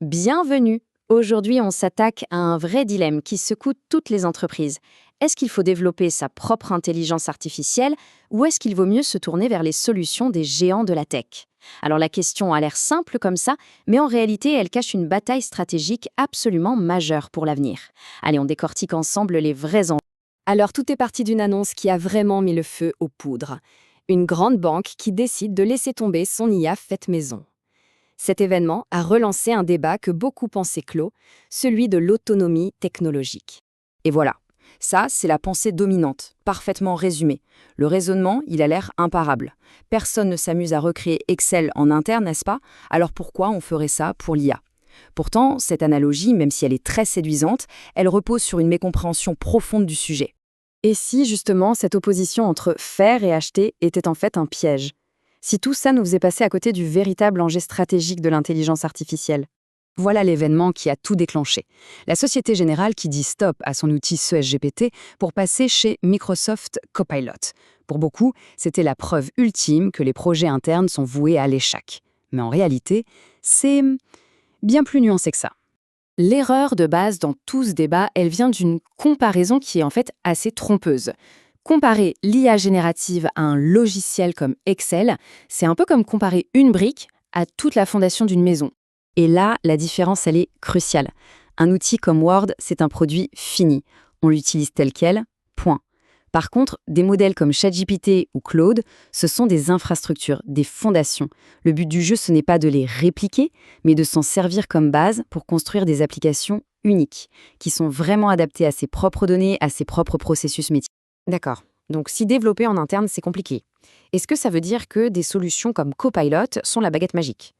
Bienvenue! Aujourd'hui, on s'attaque à un vrai dilemme qui secoue toutes les entreprises. Est-ce qu'il faut développer sa propre intelligence artificielle ou est-ce qu'il vaut mieux se tourner vers les solutions des géants de la tech? Alors la question a l'air simple comme ça, mais en réalité, elle cache une bataille stratégique absolument majeure pour l'avenir. Allez, on décortique ensemble les vrais enjeux. Alors tout est parti d'une annonce qui a vraiment mis le feu aux poudres. Une grande banque qui décide de laisser tomber son IA faite maison. Cet événement a relancé un débat que beaucoup pensaient clos, celui de l'autonomie technologique. Et voilà, ça, c'est la pensée dominante, parfaitement résumée. Le raisonnement, il a l'air imparable. Personne ne s'amuse à recréer Excel en interne, n'est-ce pas? Alors pourquoi on ferait ça pour l'IA? Pourtant, cette analogie, même si elle est très séduisante, elle repose sur une mécompréhension profonde du sujet. Et si, justement, cette opposition entre faire et acheter était en fait un piège? Si tout ça nous faisait passer à côté du véritable enjeu stratégique de l'intelligence artificielle. Voilà l'événement qui a tout déclenché. La Société Générale qui dit stop à son outil ChatGPT pour passer chez Microsoft Copilot. Pour beaucoup, c'était la preuve ultime que les projets internes sont voués à l'échec. Mais en réalité, c'est bien plus nuancé que ça. L'erreur de base dans tout ce débat, elle vient d'une comparaison qui est en fait assez trompeuse. Comparer l'IA générative à un logiciel comme Excel, c'est un peu comme comparer une brique à toute la fondation d'une maison. Et là, la différence, elle est cruciale. Un outil comme Word, c'est un produit fini. On l'utilise tel quel, point. Par contre, des modèles comme ChatGPT ou Claude, ce sont des infrastructures, des fondations. Le but du jeu, ce n'est pas de les répliquer, mais de s'en servir comme base pour construire des applications uniques, qui sont vraiment adaptées à ses propres données, à ses propres processus métiers. D'accord. Donc si développer en interne, c'est compliqué. Est-ce que ça veut dire que des solutions comme Copilot sont la baguette magique?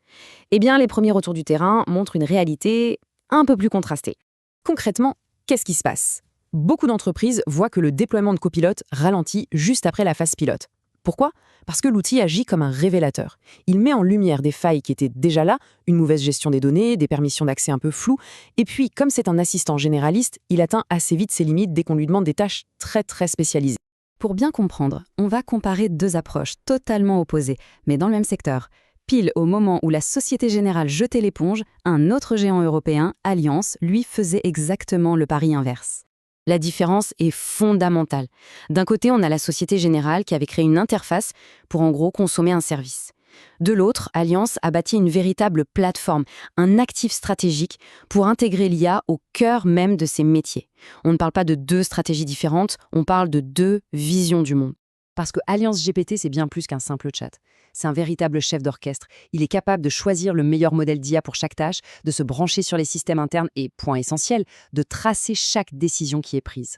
Eh bien, les premiers retours du terrain montrent une réalité un peu plus contrastée. Concrètement, qu'est-ce qui se passe? Beaucoup d'entreprises voient que le déploiement de Copilot ralentit juste après la phase pilote. Pourquoi? Parce que l'outil agit comme un révélateur. Il met en lumière des failles qui étaient déjà là, une mauvaise gestion des données, des permissions d'accès un peu floues, et puis, comme c'est un assistant généraliste, il atteint assez vite ses limites dès qu'on lui demande des tâches très spécialisées. Pour bien comprendre, on va comparer deux approches totalement opposées, mais dans le même secteur. Pile au moment où la Société Générale jetait l'éponge, un autre géant européen, Allianz, lui faisait exactement le pari inverse. La différence est fondamentale. D'un côté, on a la Société Générale qui avait créé une interface pour en gros consommer un service. De l'autre, Allianz a bâti une véritable plateforme, un actif stratégique pour intégrer l'IA au cœur même de ses métiers. On ne parle pas de deux stratégies différentes, on parle de deux visions du monde. Parce que Allianz GPT, c'est bien plus qu'un simple chat. C'est un véritable chef d'orchestre. Il est capable de choisir le meilleur modèle d'IA pour chaque tâche, de se brancher sur les systèmes internes et, point essentiel, de tracer chaque décision qui est prise.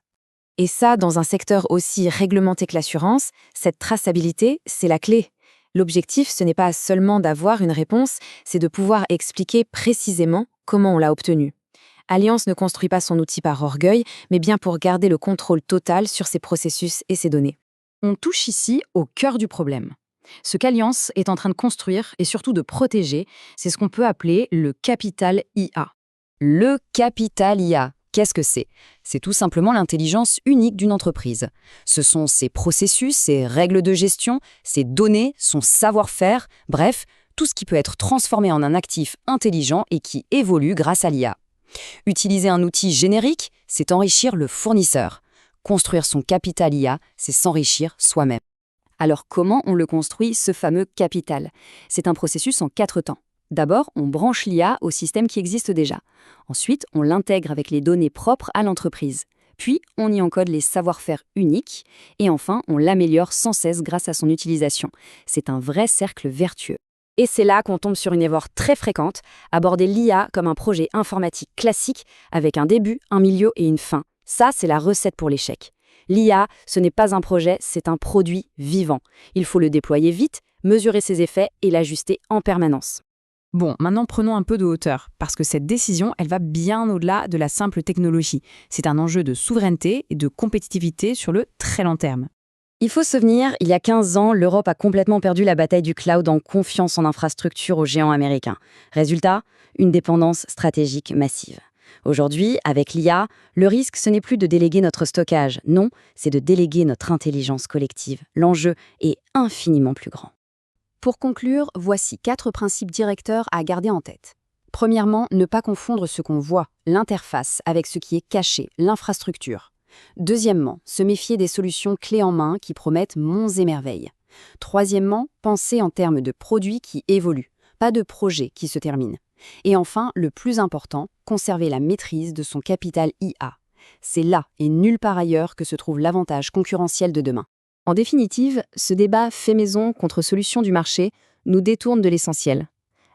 Et ça, dans un secteur aussi réglementé que l'assurance, cette traçabilité, c'est la clé. L'objectif, ce n'est pas seulement d'avoir une réponse, c'est de pouvoir expliquer précisément comment on l'a obtenue. Allianz ne construit pas son outil par orgueil, mais bien pour garder le contrôle total sur ses processus et ses données. On touche ici au cœur du problème. Ce qu'Allianz est en train de construire et surtout de protéger, c'est ce qu'on peut appeler le capital IA. Le capital IA, qu'est-ce que c'est? C'est tout simplement l'intelligence unique d'une entreprise. Ce sont ses processus, ses règles de gestion, ses données, son savoir-faire, bref, tout ce qui peut être transformé en un actif intelligent et qui évolue grâce à l'IA. Utiliser un outil générique, c'est enrichir le fournisseur. Construire son capital IA, c'est s'enrichir soi-même. Alors comment on le construit, ce fameux capital? C'est un processus en 4 temps. D'abord, on branche l'IA au système qui existe déjà. Ensuite, on l'intègre avec les données propres à l'entreprise. Puis, on y encode les savoir-faire uniques. Et enfin, on l'améliore sans cesse grâce à son utilisation. C'est un vrai cercle vertueux. Et c'est là qu'on tombe sur une erreur très fréquente, aborder l'IA comme un projet informatique classique avec un début, un milieu et une fin. Ça, c'est la recette pour l'échec. L'IA, ce n'est pas un projet, c'est un produit vivant. Il faut le déployer vite, mesurer ses effets et l'ajuster en permanence. Bon, maintenant prenons un peu de hauteur, parce que cette décision, elle va bien au-delà de la simple technologie. C'est un enjeu de souveraineté et de compétitivité sur le très long terme. Il faut se souvenir, il y a 15 ans, l'Europe a complètement perdu la bataille du cloud en confiant son infrastructure aux géants américains. Résultat, une dépendance stratégique massive. Aujourd'hui, avec l'IA, le risque, ce n'est plus de déléguer notre stockage. Non, c'est de déléguer notre intelligence collective. L'enjeu est infiniment plus grand. Pour conclure, voici 4 principes directeurs à garder en tête. Premièrement, ne pas confondre ce qu'on voit, l'interface, avec ce qui est caché, l'infrastructure. Deuxièmement, se méfier des solutions clés en main qui promettent monts et merveilles. Troisièmement, penser en termes de produits qui évoluent, pas de projets qui se terminent. Et enfin, le plus important, conserver la maîtrise de son capital IA. C'est là et nulle part ailleurs que se trouve l'avantage concurrentiel de demain. En définitive, ce débat fait maison contre solution du marché nous détourne de l'essentiel.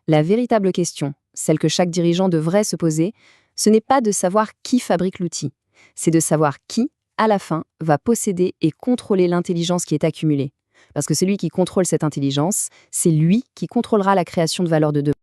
La véritable question, celle que chaque dirigeant devrait se poser, ce n'est pas de savoir qui fabrique l'outil, c'est de savoir qui, à la fin, va posséder et contrôler l'intelligence qui est accumulée. Parce que celui qui contrôle cette intelligence, c'est lui qui contrôlera la création de valeur de demain.